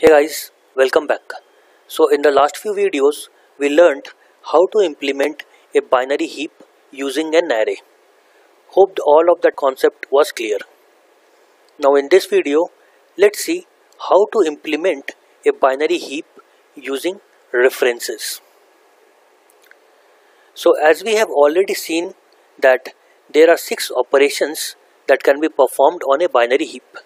Hey guys, welcome back. So in the last few videos, we learned how to implement a binary heap using an array. Hope all of that concept was clear. Now in this video, let's see how to implement a binary heap using references. So as we have already seen that there are 6 operations that can be performed on a binary heap.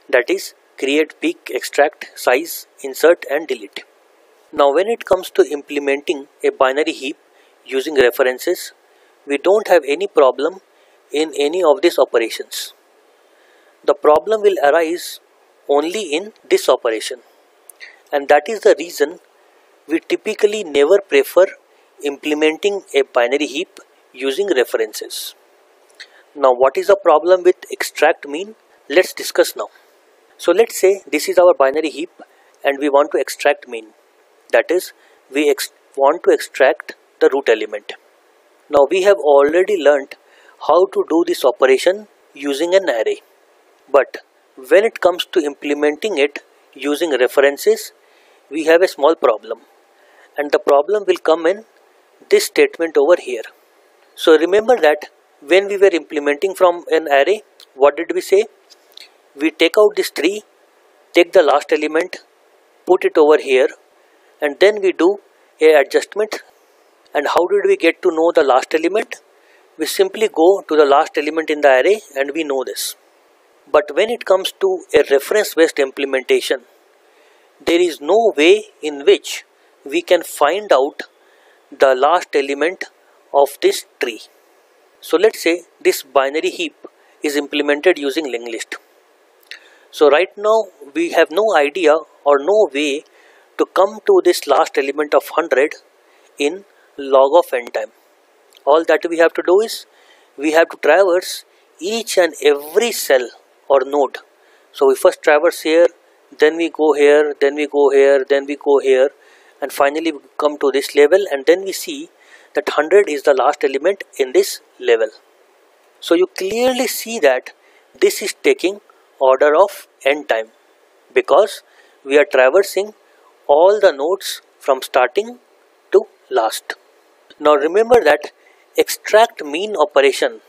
That is, create, pick, extract, size, insert and delete. Now when it comes to implementing a binary heap using references, we don't have any problem in any of these operations. The problem will arise only in this operation, and that is the reason we typically never prefer implementing a binary heap using references. Now what is the problem with extract mean? Let's discuss now. So let's say this is our binary heap and we want to extract mean. That is, we want to extract the root element. Now we have already learnt how to do this operation using an array. But when it comes to implementing it using references, we have a small problem. And the problem will come in this statement over here. So remember that when we were implementing from an array, what did we say? We take out this tree, take the last element, put it over here, and then we do a adjustment. And how did we get to know the last element? We simply go to the last element in the array and we know this. But when it comes to a reference based implementation, there is no way in which we can find out the last element of this tree. So let's say this binary heap is implemented using linked list. So right now we have no idea or no way to come to this last element of 100 in log of n time. All that we have to do is we have to traverse each and every cell or node. So we first traverse here, then we go here, then we go here, then we go here, and finally we come to this level, and then we see that 100 is the last element in this level. So you clearly see that this is taking order of n time because we are traversing all the nodes from starting to last. Now remember that extract mean operation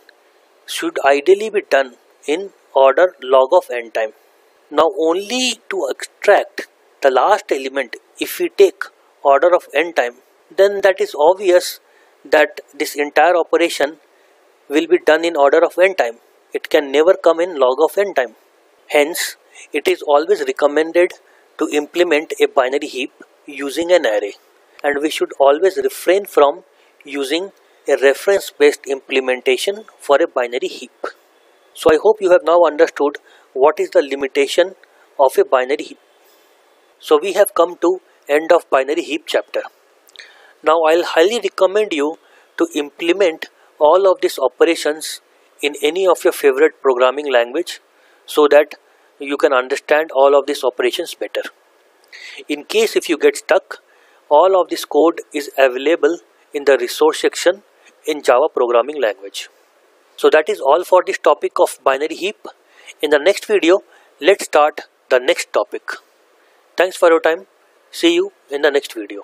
should ideally be done in order log of n time. Now only to extract the last element, if we take order of n time, then that is obvious that this entire operation will be done in order of n time. It can never come in log of n time. Hence, it is always recommended to implement a binary heap using an array, and we should always refrain from using a reference based implementation for a binary heap. So I hope you have now understood what is the limitation of a binary heap. So we have come to end of binary heap chapter. Now I'll highly recommend you to implement all of these operations in any of your favorite programming language so that you can understand all of these operations better. In case if you get stuck, all of this code is available in the resource section in Java programming language. So that is all for this topic of binary heap. In the next video, let's start the next topic. Thanks for your time. See you in the next video.